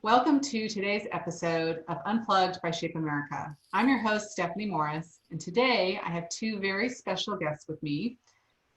Welcome to today's episode of Unplugged by Shape America. I'm your host, Stephanie Morris, and today I have two very special guests with me,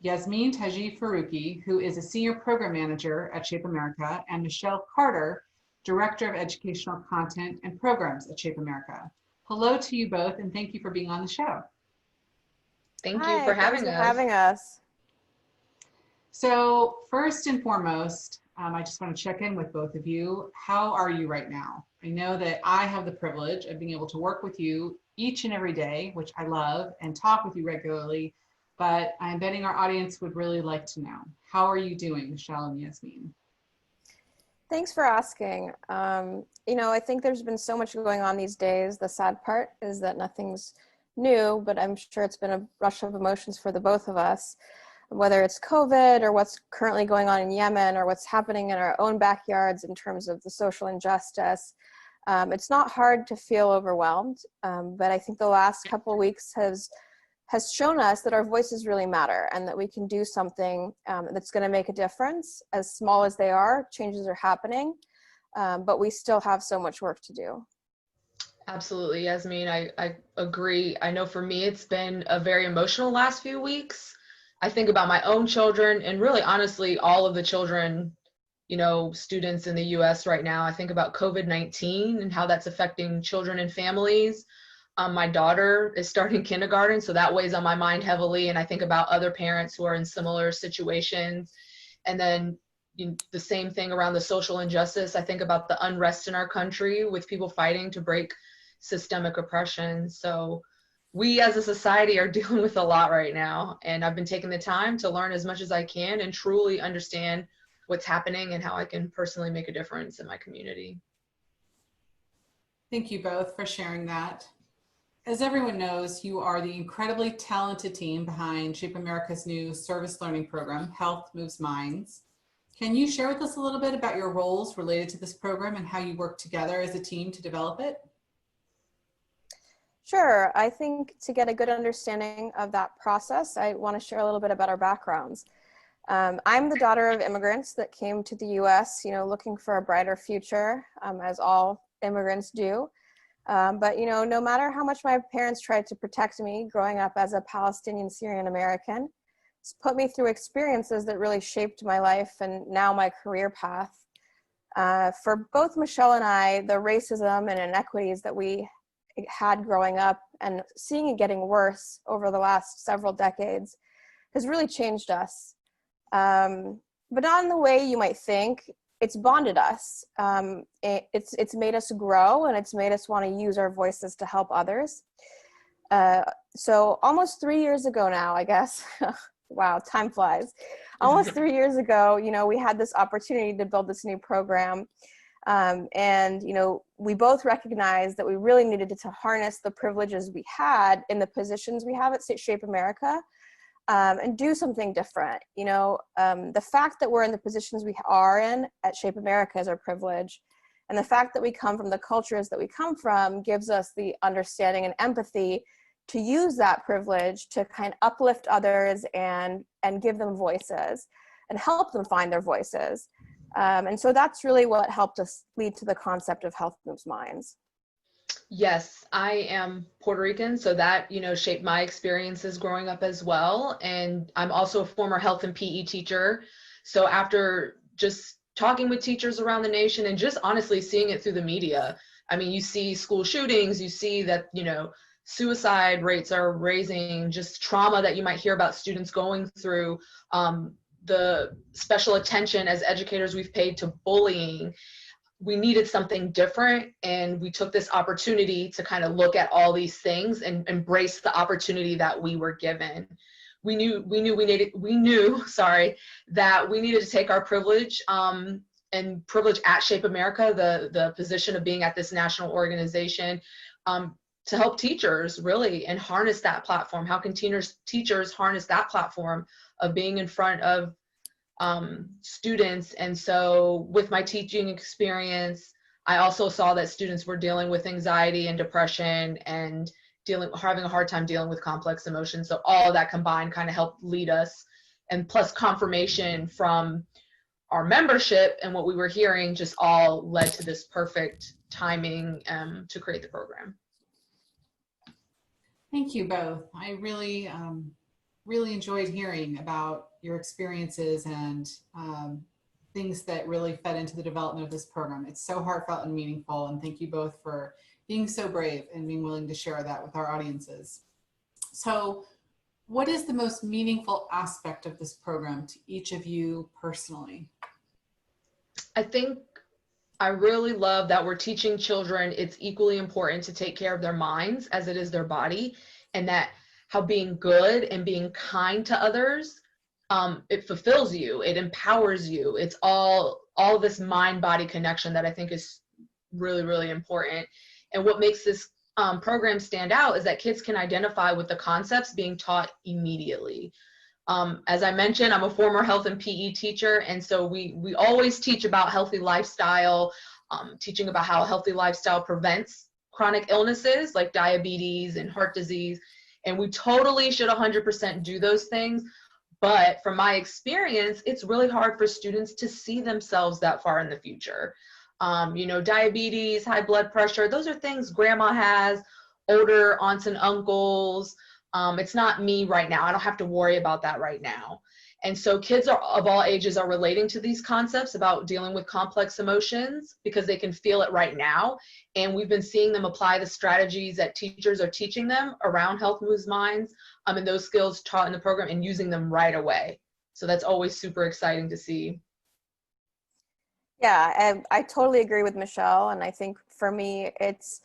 Yasmeen Taji-Farouki, who is a Senior Program Manager at Shape America, and Michelle Carter, Director of Educational Content and Programs at Shape America. Hello to you both, and thank you for being on the show. Thank you for having us. So first and foremost, I just want to check in with both of you. How are you right now? I know that I have the privilege of being able to work with you each and every day, which I love, and talk with you regularly, but I'm betting our audience would really like to know. How are you doing, Michelle and Yasmeen? Thanks for asking. I think there's been so much going on these days. The sad part is that nothing's new, but I'm sure it's been a rush of emotions for the both of us. Whether it's COVID or what's currently going on in Yemen or what's happening in our own backyards in terms of the social injustice, it's not hard to feel overwhelmed. But I think the last couple of weeks has shown us that our voices really matter and that we can do something that's going to make a difference. As small as they are, changes are happening, but we still have so much work to do. Absolutely, Yasmeen, I agree. I know for me, it's been a very emotional last few weeks. I think about my own children and really honestly, all of the children, students in the US right now. I think about COVID-19 and how that's affecting children and families. My daughter is starting kindergarten, so that weighs on my mind heavily. And I think about other parents who are in similar situations. And then the same thing around the social injustice. I think about the unrest in our country with people fighting to break systemic oppression. So we as a society are dealing with a lot right now, and I've been taking the time to learn as much as I can and truly understand what's happening and how I can personally make a difference in my community. Thank you both for sharing that. As everyone knows, you are the incredibly talented team behind Shape America's new service learning program, Health Moves Minds. Can you share with us a little bit about your roles related to this program and how you work together as a team to develop it? Sure. I think to get a good understanding of that process, I want to share a little bit about our backgrounds. I'm the daughter of immigrants that came to the US, looking for a brighter future, as all immigrants do. But no matter how much my parents tried to protect me growing up as a Palestinian Syrian American, it's put me through experiences that really shaped my life and now my career path. For both Michelle and I, the racism and inequities that we had growing up and seeing it getting worse over the last several decades has really changed us. But not in the way you might think. It's bonded us. It's made us grow, and it's made us want to use our voices to help others. So almost 3 years ago now, I guess, wow, time flies. Almost 3 years ago, we had this opportunity to build this new program. And we both recognized that we really needed to harness the privileges we had in the positions we have at Shape America, and do something different. The fact that we're in the positions we are in at Shape America is our privilege. And the fact that we come from the cultures that we come from gives us the understanding and empathy to use that privilege to kind of uplift others and give them voices and help them find their voices. And so that's really what helped us lead to the concept of Health Moves Minds. Yes, I am Puerto Rican, so that, shaped my experiences growing up as well. And I'm also a former health and PE teacher. So after just talking with teachers around the nation and just honestly seeing it through the media, you see school shootings, you see that, suicide rates are raising, just trauma that you might hear about students going through, the special attention as educators we've paid to bullying. We needed something different, and we took this opportunity to kind of look at all these things and embrace the opportunity that we were given. We knew that we needed to take our privilege and privilege at Shape America, the position of being at this national organization, to help teachers really and harness that platform. How can teachers harness that platform of being in front of students? And so with my teaching experience, I also saw that students were dealing with anxiety and depression and having a hard time dealing with complex emotions. So all of that combined kind of helped lead us, and plus confirmation from our membership and what we were hearing just all led to this perfect timing to create the program. Thank you both. I really, really enjoyed hearing about your experiences and things that really fed into the development of this program. It's so heartfelt and meaningful, and thank you both for being so brave and being willing to share that with our audiences. So, what is the most meaningful aspect of this program to each of you personally? I think I really love that we're teaching children it's equally important to take care of their minds as it is their body, and that how being good and being kind to others, it fulfills you, it empowers you. It's all this mind-body connection that I think is really, really important. And what makes this program stand out is that kids can identify with the concepts being taught immediately. As I mentioned, I'm a former health and PE teacher, and so we always teach about healthy lifestyle, teaching about how a healthy lifestyle prevents chronic illnesses like diabetes and heart disease, and we totally should 100% do those things. But from my experience, it's really hard for students to see themselves that far in the future. Diabetes, high blood pressure, those are things grandma has, older aunts and uncles. It's not me right now. I don't have to worry about that right now. And so kids of all ages are relating to these concepts about dealing with complex emotions because they can feel it right now. And we've been seeing them apply the strategies that teachers are teaching them around Health Moves Minds, and those skills taught in the program, and using them right away. So that's always super exciting to see. Yeah, and I totally agree with Michelle. And I think for me, it's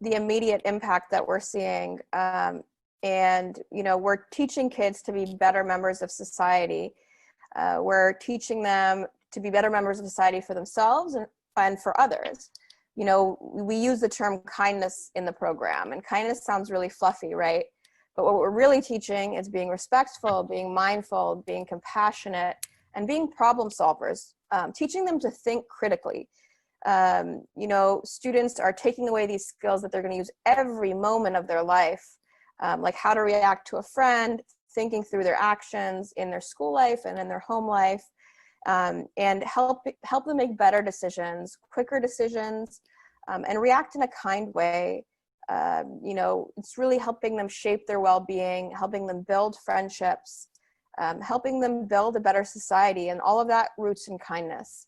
the immediate impact that we're seeing. And, we're teaching kids to be better members of society. We're teaching them to be better members of society for themselves and for others. We use the term kindness in the program, and kindness sounds really fluffy, right? But what we're really teaching is being respectful, being mindful, being compassionate, and being problem solvers, teaching them to think critically. Students are taking away these skills that they're going to use every moment of their life, like how to react to a friend, thinking through their actions in their school life and in their home life, and help them make better decisions, quicker decisions, and react in a kind way. It's really helping them shape their well-being, helping them build friendships, helping them build a better society, and all of that roots in kindness.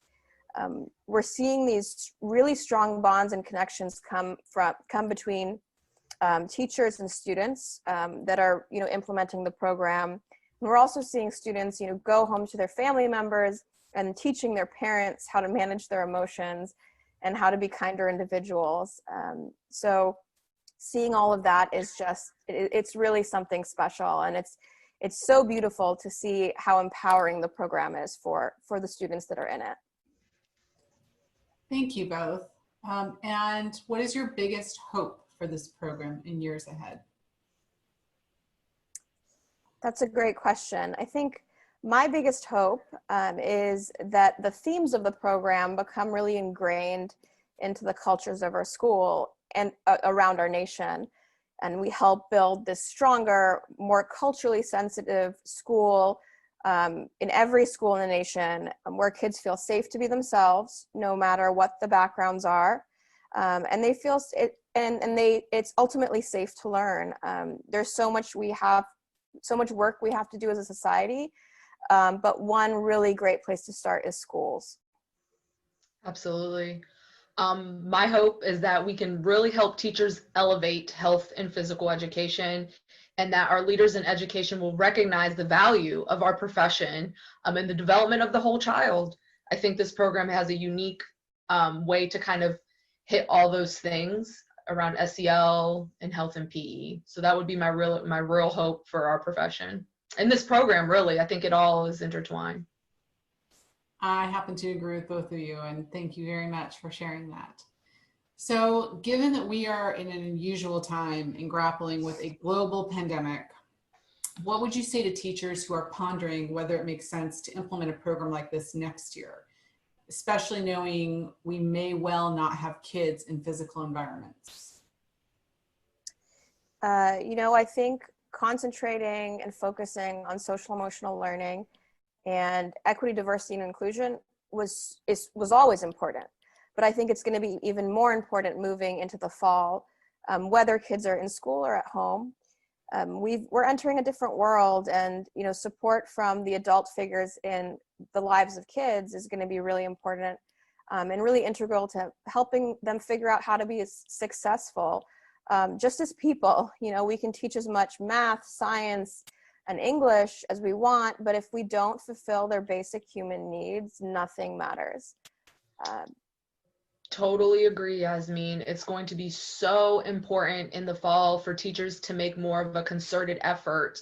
We're seeing these really strong bonds and connections come between teachers and students that are implementing the program. And we're also seeing students go home to their family members and teaching their parents how to manage their emotions and how to be kinder individuals. So seeing all of that is just it's really something special, and it's so beautiful to see how empowering the program is for the students that are in it. Thank you both. And what is your biggest hope for this program in years ahead? That's a great question. I think my biggest hope is that the themes of the program become really ingrained into the cultures of our school and around our nation. And we help build this stronger, more culturally sensitive school in every school in the nation, where kids feel safe to be themselves, no matter what the backgrounds are. And they feel it's ultimately safe to learn. There's so much work we have to do as a society, but one really great place to start is schools. Absolutely. My hope is that we can really help teachers elevate health and physical education, and that our leaders in education will recognize the value of our profession in the development of the whole child. I think this program has a unique way to kind of hit all those things around SEL and health and PE. So that would be my real hope for our profession. And this program, really, I think it all is intertwined. I happen to agree with both of you, and thank you very much for sharing that. So, given that we are in an unusual time in grappling with a global pandemic, what would you say to teachers who are pondering whether it makes sense to implement a program like this next year, especially knowing we may well not have kids in physical environments? I think concentrating and focusing on social emotional learning and equity, diversity, and inclusion was always important, but I think it's going to be even more important moving into the fall, whether kids are in school or at home. We're entering a different world, and support from the adult figures in the lives of kids is going to be really important, and really integral to helping them figure out how to be successful just as people. We can teach as much math, science, and English as we want, but if we don't fulfill their basic human needs, nothing matters. Totally agree, Yasmeen. It's going to be so important in the fall for teachers to make more of a concerted effort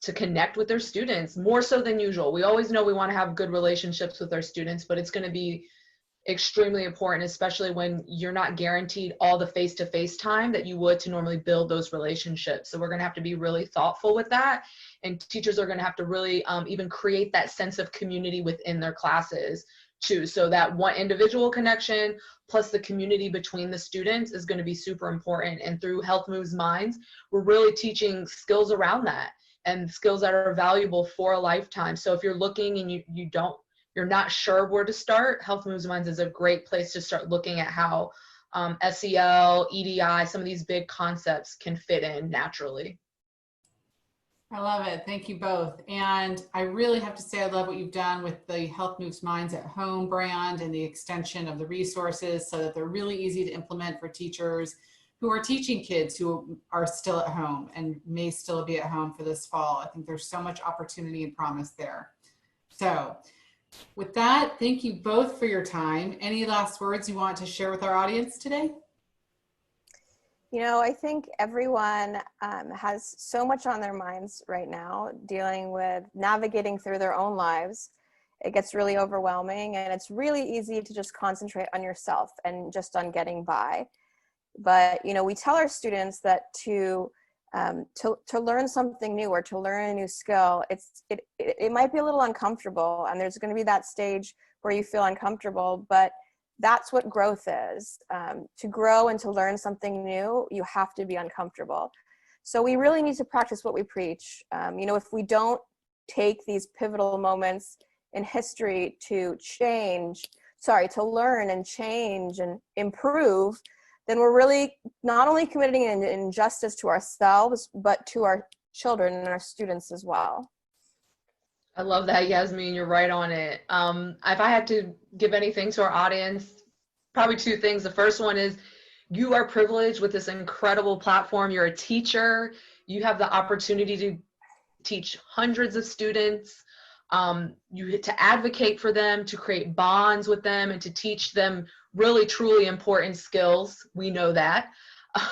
to connect with their students, more so than usual. We always know we want to have good relationships with our students, but it's going to be extremely important, especially when you're not guaranteed all the face-to-face time that you would to normally build those relationships. So we're going to have to be really thoughtful with that. And teachers are going to have to really even create that sense of community within their classes too. So that one individual connection plus the community between the students is going to be super important. And through Health Moves Minds, we're really teaching skills around that and skills that are valuable for a lifetime. So if you're looking and you're not sure where to start, Health Moves Minds is a great place to start looking at how SEL, EDI, some of these big concepts can fit in naturally. I love it. Thank you both. And I really have to say, I love what you've done with the Health Moves Minds at Home brand and the extension of the resources so that they're really easy to implement for teachers who are teaching kids who are still at home and may still be at home for this fall. I think there's so much opportunity and promise there. So with that, thank you both for your time. Any last words you want to share with our audience today? I think everyone has so much on their minds right now, dealing with navigating through their own lives. It gets really overwhelming, and it's really easy to just concentrate on yourself and just on getting by. But, we tell our students that to learn something new or to learn a new skill, it might be a little uncomfortable, and there's going to be that stage where you feel uncomfortable, but that's what growth is. To grow and to learn something new, you have to be uncomfortable. So we really need to practice what we preach. If we don't take these pivotal moments in history to learn and change and improve, then we're really not only committing an injustice to ourselves, but to our children and our students as well. I love that, Yasmeen. You're right on it. If I had to give anything to our audience, probably two things. The first one is you are privileged with this incredible platform. You're a teacher. You have the opportunity to teach hundreds of students. You get to advocate for them, to create bonds with them, and to teach them really, truly important skills. We know that,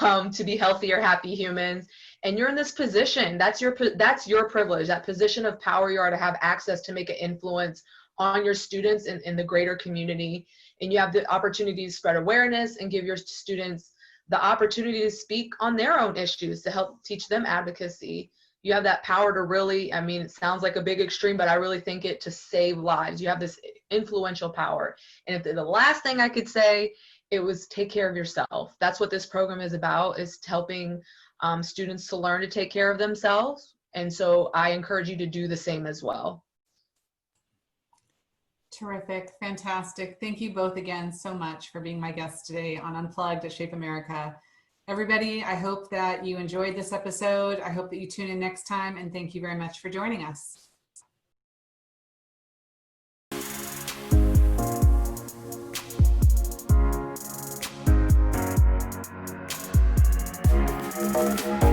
to be healthier, happy humans. And you're in this position. That's your privilege, that position of power you are to have access to make an influence on your students in the greater community. And you have the opportunity to spread awareness and give your students the opportunity to speak on their own issues to help teach them advocacy. You have that power to really, it sounds like a big extreme, but I really think it to save lives. You have this influential power. And if the last thing I could say, it was take care of yourself. That's what this program is about, is helping students to learn to take care of themselves. And so I encourage you to do the same as well. Terrific. Fantastic. Thank you both again so much for being my guests today on Unplugged at Shape America. Everybody, I hope that you enjoyed this episode. I hope that you tune in next time, and thank you very much for joining us. Thank you.